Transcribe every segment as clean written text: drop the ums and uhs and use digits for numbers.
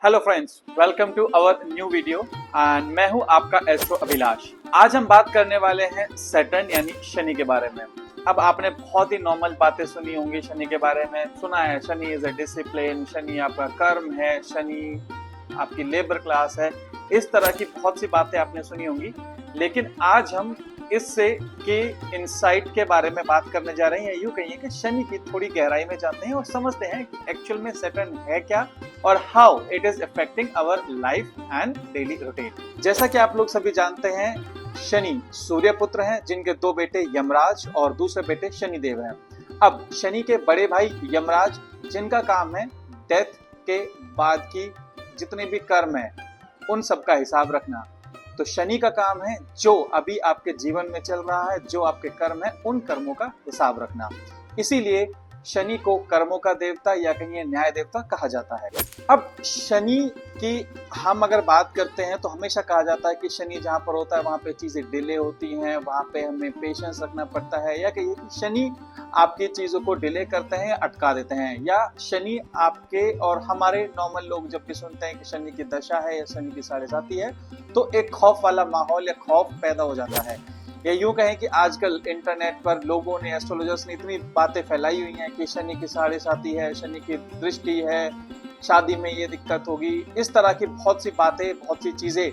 Hello friends, welcome to our new video and मैं हूं आपका एस्ट्रो अभिलाष। आज हम बात करने वाले हैं सैटर्न यानी शनि के बारे में। अब आपने बहुत ही नॉर्मल बातें सुनी होंगी शनि के बारे में। सुना है Shani is a discipline, Shani आपका कर्म है, शनि आपकी लेबर क्लास है। इस तरह की बहुत सी बातें आपने सुनी होंगी, लेकिन आज हम इससे के इनसाइट के बारे में बात करने जा रहे हैं। यूं कहिए कि शनि की थोड़ी गहराई में जाते हैं और समझते हैं कि एक्चुअल में सैटर्न है क्या और how it is affecting our life and daily routine. जैसा कि आप लोग सभी जानते हैं, शनि सूर्य पुत्र हैं, जिनके दो बेटे यमराज और दूसरे बेटे शनिदेव हैं। अब शनि के बड़े भाई यमराज, जिनका काम है डेथ के बाद की जितने भी कर्म है उन सब का हिसाब रखना। तो शनि का काम है जो अभी आपके जीवन में चल रहा है, जो आपके कर्म है उन कर्मों का हिसाब रखना। इसीलिए शनि को कर्मों का देवता या कहिए न्याय देवता कहा जाता है। अब शनि की हम अगर बात करते हैं तो हमेशा कहा जाता है कि शनि जहाँ पर होता है वहां पे चीजें डिले होती हैं, वहां पे हमें पेशेंस रखना पड़ता है, या कहिए कि शनि आपकी चीजों को डिले करते हैं, अटका देते हैं, या शनि आपके और हमारे नॉर्मल लोग जब भी सुनते हैं कि शनि की दशा है या शनि की साढ़े साती है तो एक खौफ वाला माहौल या खौफ पैदा हो जाता है। या यूं कहें कि आजकल इंटरनेट पर लोगों ने, एस्ट्रोलॉजर्स ने इतनी बातें फैलाई हुई हैं कि शनि की साढ़े साती है, शनि की दृष्टि है, शादी में ये दिक्कत होगी। इस तरह की बहुत सी बातें, बहुत सी चीजें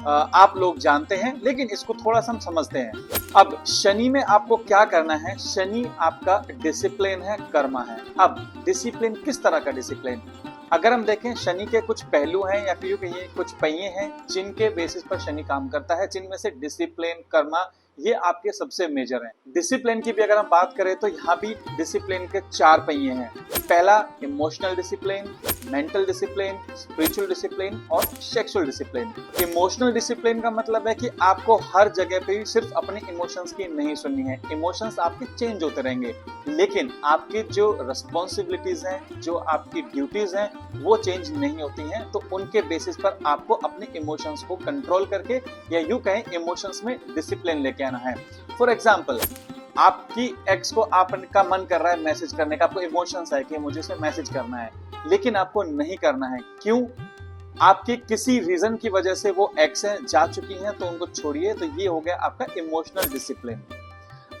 आप लोग जानते हैं, लेकिन इसको थोड़ा सा हम समझते हैं। अब शनि में आपको क्या करना है? शनि आपका डिसिप्लिन है, कर्मा है। अब डिसिप्लिन किस तरह का डिसिप्लिन? अगर हम देखें, शनि के कुछ पहलू हैं या फिर कहिए कुछ पहिए हैं जिनके बेसिस पर शनि काम करता है, जिनमें से डिसिप्लिन, कर्मा ये आपके सबसे मेजर हैं। डिसिप्लिन की भी अगर हम बात करें तो यहाँ भी डिसिप्लिन के 4 पहिए हैं। पहला emotional discipline, mental discipline, spiritual discipline और सेक्सुअल डिसिप्लिन। इमोशनल डिसिप्लिन का मतलब है कि आपको हर जगह पे सिर्फ अपने इमोशंस की नहीं सुननी है। इमोशंस आपके चेंज होते रहेंगे, लेकिन आपकी जो रिस्पॉन्सिबिलिटीज हैं, जो आपकी ड्यूटीज हैं, वो चेंज नहीं होती हैं। तो उनके बेसिस पर आपको अपने इमोशंस को कंट्रोल करके या यूं कहें इमोशंस में डिसिप्लिन लेके आना है। फॉर एग्जाम्पल, आपकी एक्स को आपका मन कर रहा है मैसेज करने का, आपको इमोशंस है कि मुझे उसे मैसेज करना है, लेकिन आपको नहीं करना है। क्यों? आपकी किसी रीजन की वजह से वो एक्स हैं, जा चुकी हैं, तो उनको छोड़िए। तो ये हो गया आपका इमोशनल डिसिप्लिन।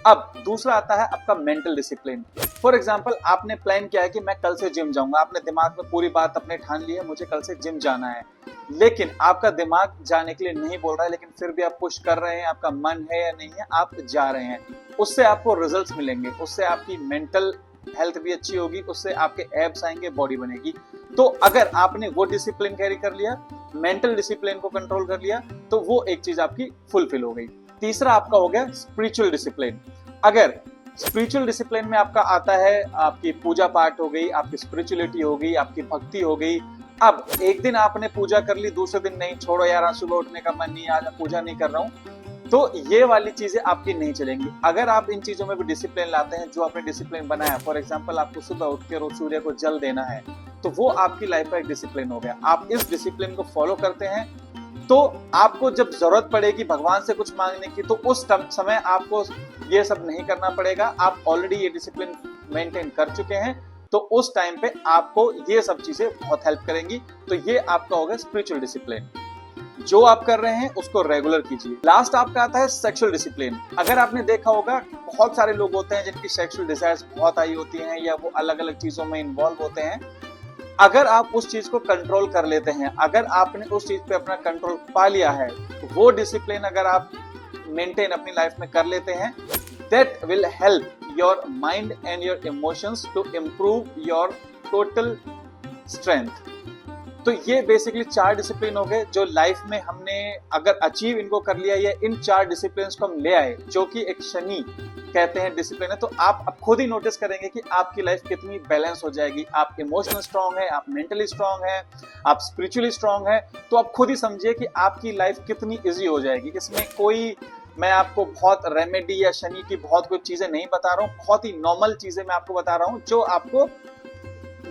अब दूसरा आता है आपका मेंटल डिसिप्लिन। फॉर एग्जाम्पल, आपने प्लान किया है कि मैं कल से जिम जाऊंगा, आपने दिमाग में पूरी बात अपने ठान ली है, मुझे कल से जिम जाना है, लेकिन आपका दिमाग जाने के लिए नहीं बोल रहा है, लेकिन फिर भी आप पुश कर रहे हैं, आपका मन है या नहीं है, आप जा रहे हैं। उससे आपको रिजल्ट्स मिलेंगे, उससे आपकी मेंटल हेल्थ भी अच्छी होगी, उससे आपके एब्स आएंगे, बॉडी बनेगी। तो अगर आपने वो डिसिप्लिन कैरी कर लिया, मेंटल डिसिप्लिन को कंट्रोल कर लिया, तो वो एक चीज आपकी फुलफिल हो गई। तीसरा आपका हो गया स्पिरिचुअल डिसिप्लिन। अगर स्पिरिचुअल डिसिप्लिन में आपका आता है आपकी पूजा पाठ हो गई, आपकी स्पिरिचुअलिटी हो गई, आपकी भक्ति हो गई। अब एक दिन आपने पूजा कर ली, दूसरे दिन नहीं, छोड़ो यार आज सुबह उठने का मन नहीं, आज मैं पूजा नहीं कर रहा हूं, तो ये वाली चीजें आपकी नहीं चलेंगी। अगर आप इन चीजों में भी डिसिप्लिन लाते हैं, जो आपने डिसिप्लिन बनाया, फॉर एग्जांपल आपको सुबह उठ के रोज सूर्य को जल देना है, तो वो आपकी लाइफ का एक डिसिप्लिन हो गया। आप इस डिसिप्लिन को फॉलो करते हैं तो आपको जब जरूरत पड़ेगी भगवान से कुछ मांगने की, तो उस समय आपको ये सब नहीं करना पड़ेगा। आप ऑलरेडी ये डिसिप्लिन मेंटेन कर चुके हैं, तो उस टाइम पे आपको ये सब चीजें बहुत हेल्प करेंगी। तो ये आपका होगा स्पिरिचुअल डिसिप्लिन। जो आप कर रहे हैं उसको रेगुलर कीजिए। लास्ट आपका आता है सेक्सुअल डिसिप्लिन। अगर आपने देखा होगा, बहुत सारे लोग होते हैं जिनकी सेक्सुअल डिजायर्स बहुत हाई होती हैं या वो अलग अलग चीजों में इन्वॉल्व होते हैं। अगर आप उस चीज को कंट्रोल कर लेते हैं, अगर आपने उस चीज पे अपना कंट्रोल पा लिया है, तो वो डिसिप्लिन अगर आप मेंटेन अपनी लाइफ में कर लेते हैं, that will help your mind and your emotions to improve your total strength. तो ये बेसिकली 4 डिसिप्लिन हो गए जो लाइफ में हमने अगर अचीव इनको कर लिया, या इन 4 डिसिप्लिन को हम ले आए, जो कि एक शनि कहते हैं डिसिप्लिन है, तो आप अब खुद ही नोटिस करेंगे कि आपकी लाइफ कितनी बैलेंस हो जाएगी। आप इमोशनल स्ट्रांग है, आप मेंटली स्ट्रांग है, आप स्पिरिचुअली स्ट्रांग है, तो आप खुद ही समझिए कि आपकी लाइफ कितनी इजी हो जाएगी। इसमें कोई, मैं आपको बहुत रेमेडी या शनि की बहुत कुछ चीजें नहीं बता रहा हूँ, बहुत ही नॉर्मल चीजें मैं आपको बता रहा हूँ जो आपको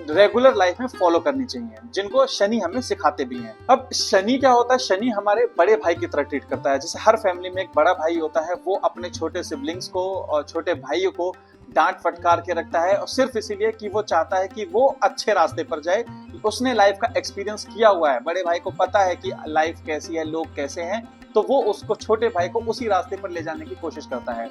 रेगुलर लाइफ में फॉलो करनी चाहिए, जिनको शनि हमें सिखाते भी हैं। अब शनि क्या होता है? शनि हमारे बड़े भाई की तरह ट्रीट करता है। जैसे हर फैमिली में एक बड़ा भाई होता है, वो अपने छोटे सिबलिंग्स को और छोटे भाइयों को डांट फटकार के रखता है, और सिर्फ इसीलिए कि वो चाहता है कि वो अच्छे रास्ते पर जाए। उसने लाइफ का एक्सपीरियंस किया हुआ है, बड़े भाई को पता है कि लाइफ कैसी है, लोग कैसे हैं, तो वो उसको, छोटे भाई को, उसी रास्ते पर ले जाने की कोशिश करता है।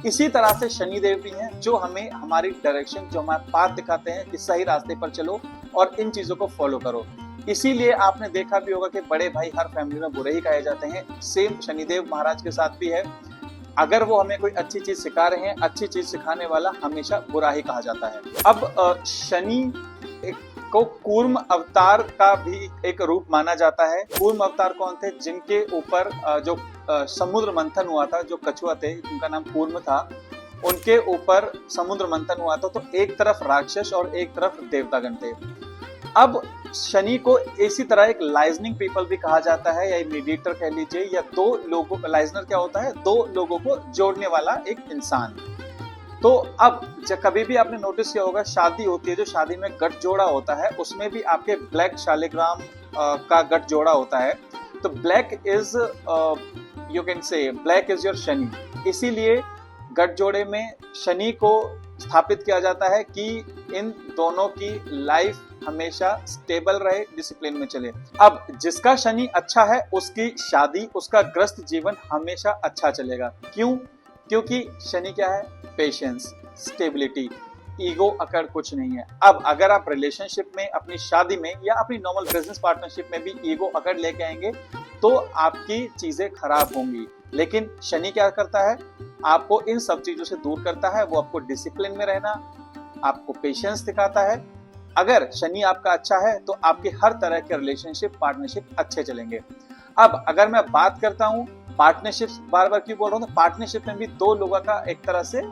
इसी तरह से शनि देव भी हैं, जो हमें हमारी डायरेक्शन, जो हमारा पाथ दिखाते हैं कि सही रास्ते पर चलो और इन चीजों को फॉलो करो। इसीलिए आपने देखा भी होगा कि बड़े भाई हर फैमिली में बुरे ही कहे जाते हैं। सेम शनिदेव महाराज के साथ भी है। अगर वो हमें कोई अच्छी चीज सिखा रहे हैं, अच्छी चीज सिखाने वाला हमेशा बुरा ही कहा जाता है। अब शनि को कूर्म अवतार का भी एक रूप माना जाता है। कूर्म अवतार कौन थे? जिनके ऊपर जो समुद्र मंथन हुआ था, जो कछुआ थे, उनका नाम कूर्म था, उनके ऊपर समुद्र मंथन हुआ था। तो एक तरफ राक्षस और एक तरफ देवतागण थे। अब शनि को इसी तरह एक लाइजनिंग पीपल भी कहा जाता है, या मीडिएटर कह लीजिए, या दो लोगों, लाइजनर क्या होता है? दो लोगों को जोड़ने वाला एक इंसान। तो अब जब कभी भी आपने नोटिस किया होगा, शादी होती है, जो शादी में गठ जोड़ा होता है, उसमें भी आपके ब्लैक शालिग्राम का गठ जोड़ा होता है। तो black is, you can say black is your Shani. इसीलिए गठ जोड़े में शनि को स्थापित किया जाता है कि इन दोनों की लाइफ हमेशा स्टेबल रहे, डिसिप्लिन में चले। अब जिसका शनि अच्छा है, उसकी शादी, उसका ग्रस्त जीवन हमेशा अच्छा चलेगा। क्यों? क्योंकि शनि क्या है? पेशेंस, स्टेबिलिटी, ईगो अकड़ कुछ नहीं है। अब अगर आप रिलेशनशिप में, अपनी शादी में, या अपनी नॉर्मल बिजनेस पार्टनरशिप में भी ईगो अकड़ लेके आएंगे तो आपकी चीजें खराब होंगी। लेकिन शनि क्या करता है? आपको इन सब चीजों से दूर करता है। वो आपको डिसिप्लिन में रहना, आपको पेशेंस दिखाता है। अगर शनि आपका अच्छा है तो आपके हर तरह के रिलेशनशिप, पार्टनरशिप अच्छे चलेंगे। अब अगर मैं बात करता हूँ पार्टनरशिप, बार बार क्यों बोल रहा हूँ, तो पार्टनरशिप में भी दो लोगों का एक तरह से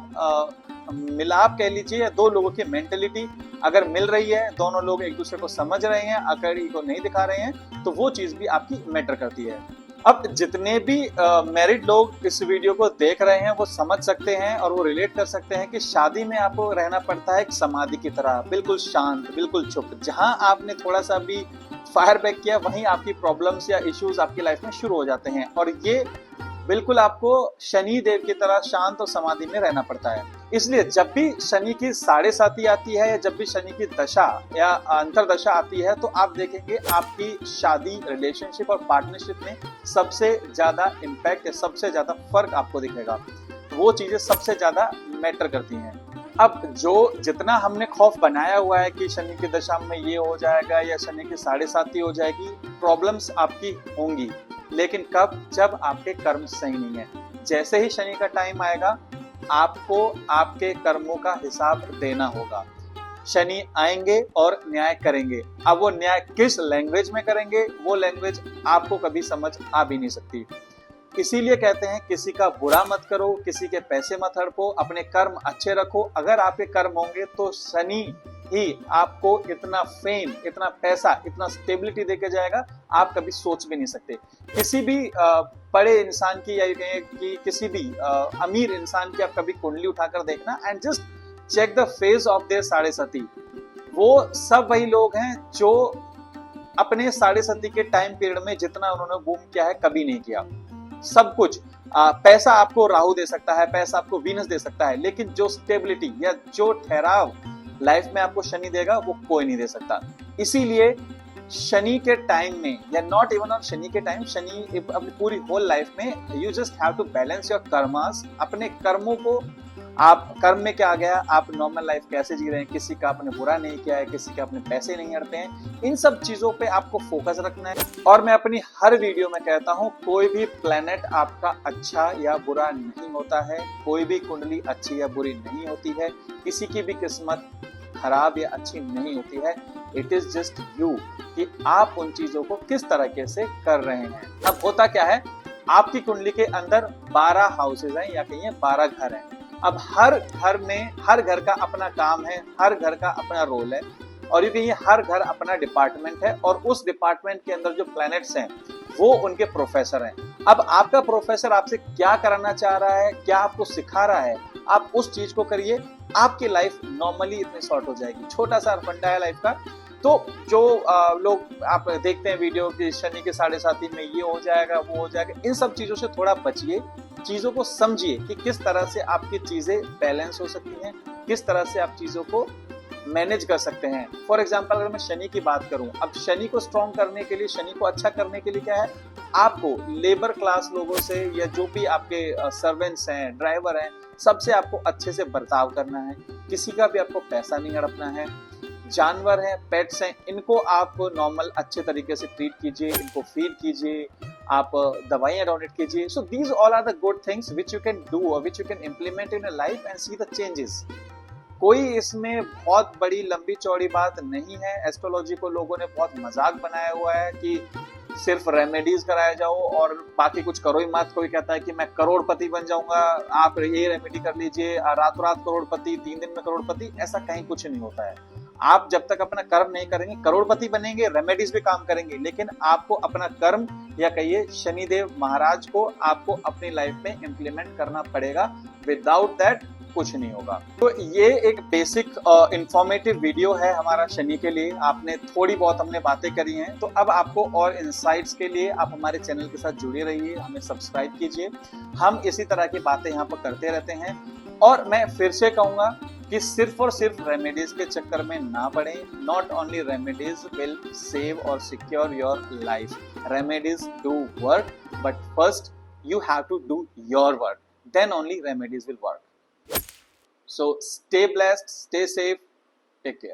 मिलाप कह लीजिए, या दो लोगों की मेंटेलिटी अगर मिल रही है, दोनों लोग एक दूसरे को समझ रहे हैं, अकड़ को नहीं दिखा रहे हैं, तो वो चीज भी आपकी मैटर करती है। अब जितने भी मैरिड लोग इस वीडियो को देख रहे हैं, वो समझ सकते हैं और वो रिलेट कर सकते हैं कि शादी में आपको रहना पड़ता है एक समाधि की तरह, बिल्कुल शांत, बिल्कुल चुप। जहां आपने थोड़ा सा भी फायर बैक किया, वहीं आपकी प्रॉब्लम्स या इश्यूज आपकी लाइफ में शुरू हो जाते हैं। और ये बिल्कुल आपको शनि देव की तरह शांत और समाधि में रहना पड़ता है। इसलिए जब भी शनि की 7.5 आती है, या जब भी शनि की दशा या अंतरदशा आती है, तो आप देखेंगे आपकी शादी, रिलेशनशिप और पार्टनरशिप में सबसे ज्यादा इम्पैक्ट या सबसे ज्यादा फर्क आपको दिखेगा। वो चीजें सबसे ज्यादा मैटर करती हैं। अब जो जितना हमने खौफ बनाया हुआ है कि शनि की दशा में ये हो जाएगा या शनि की 7.5 हो जाएगी, प्रॉब्लम्स आपकी होंगी। लेकिन कब? जब आपके कर्म सही नहीं है। जैसे ही शनि का टाइम आएगा, आपको आपके कर्मों का हिसाब देना होगा। शनि आएंगे और न्याय करेंगे। अब वो न्याय किस लैंग्वेज में करेंगे, वो लैंग्वेज आपको कभी समझ आ भी नहीं सकती। इसीलिए कहते हैं किसी का बुरा मत करो, किसी के पैसे मत हड़पो, अपने कर्म अच्छे रखो। अगर आपके कर्म होंगे तो शनि ही आपको इतना फेम, इतना पैसा, इतना स्टेबिलिटी देके जाएगा, आप कभी सोच भी नहीं सकते। किसी भी बड़े इंसान की, या कि किसी भी अमीर इंसान की आप कभी कुंडली उठाकर देखना, and just check the phase of their 7.5। वो सब वही लोग हैं जो अपने 7.5 के टाइम पीरियड में जितना उन्होंने बूम किया है, कभी नहीं किया। सब कुछ पैसा आपको राहु दे सकता है, पैसा आपको वीनस दे सकता है, लेकिन जो स्टेबिलिटी या जो ठहराव लाइफ में आपको शनि देगा, वो कोई नहीं दे सकता। इसीलिए शनि के टाइम में, या नॉट इवन ऑन शनि के टाइम, शनि अपनी पूरी होल लाइफ में, you just have to balance your karmas. अपने कर्मों को, आप कर्म में क्या आ गया, आप नॉर्मल लाइफ कैसे जी रहे हैं, किसी का आपने बुरा नहीं किया है, किसी के अपने पैसे नहीं हड़पे हैं, इन सब चीजों पे आपको फोकस रखना है। और मैं अपनी हर वीडियो में कहता हूँ, कोई भी प्लेनेट आपका अच्छा या बुरा नहीं होता है, कोई भी कुंडली अच्छी या बुरी नहीं होती है, किसी की भी किस्मत खराब या अच्छी नहीं होती है। इट इज जस्ट यू कि आप उन चीजों को किस तरीके से कर रहे हैं। अब होता क्या है, आपकी कुंडली के अंदर 12 हाउसेज हैं, या कहिए 12 घर हैं। अब हर घर में, हर घर का अपना काम है, हर घर का अपना रोल है, और ये हर घर अपना डिपार्टमेंट है, और उस डिपार्टमेंट के अंदर जो प्लैनेट्स हैं वो उनके प्रोफेसर हैं। अब आपका प्रोफेसर आपसे क्या कराना चाह रहा है, क्या आपको सिखा रहा है, आप उस चीज को करिए, आपकी लाइफ नॉर्मली इतनी शॉर्ट हो जाएगी। छोटा सा फंडा है लाइफ का। तो जो लोग आप देखते हैं वीडियो कि शनि के 7.5 में ये हो जाएगा, वो हो जाएगा, इन सब चीजों से थोड़ा बचिए। चीजों को समझिए कि किस तरह से आपकी चीजें बैलेंस हो सकती हैं, किस तरह से आप चीजों को मैनेज कर सकते हैं। फॉर एग्जाम्पल अगर मैं शनि की बात करूं, अब शनि को स्ट्रॉन्ग करने के लिए, शनि को अच्छा करने के लिए क्या है, आपको लेबर क्लास लोगों से या जो भी आपके सर्वेंट्स हैं, ड्राइवर हैं, सबसे आपको अच्छे से बर्ताव करना है। किसी का भी आपको पैसा नहीं हड़पना है। जानवर हैं, पेट्स हैं, इनको आप नॉर्मल अच्छे तरीके से ट्रीट कीजिए, इनको फीड कीजिए, आप दवाइयां डोनेट कीजिए। So these all are the good things which you can do और which you can implement in a life and see the changes. कोई इसमें बहुत बड़ी लंबी चौड़ी बात नहीं है। एस्ट्रोलॉजी को लोगों ने बहुत मजाक बनाया हुआ है कि सिर्फ रेमेडीज कराया जाओ और बाकी कुछ करो ही मत। कोई कहता है कि मैं करोड़पति बन जाऊंगा, आप ये रेमेडी कर लीजिए, रातों रात करोड़पति, 3 दिन में करोड़पति। ऐसा कहीं कुछ नहीं होता है। आप जब तक अपना कर्म नहीं करेंगे, करोड़पति बनेंगे, रेमेडीज भी काम करेंगे, लेकिन आपको अपना कर्म या कहिए शनिदेव महाराज को आपको अपनी लाइफ में इम्प्लीमेंट करना पड़ेगा। विदाउट दैट कुछ नहीं होगा। तो ये एक बेसिक इंफॉर्मेटिव वीडियो है हमारा शनि के लिए। आपने थोड़ी बहुत हमने बातें करी हैं, तो अब आपको और इंसाइट्स के लिए आप हमारे चैनल के साथ जुड़े रहिए, हमें सब्सक्राइब कीजिए। हम इसी तरह की बातें यहाँ पर करते रहते हैं। और मैं फिर से कहूंगा कि सिर्फ और सिर्फ रेमेडीज के चक्कर में ना पड़े। Not only remedies will save और secure your life, remedies do work, but first you have to do your work, then only remedies will work. So stay blessed, stay safe, take care.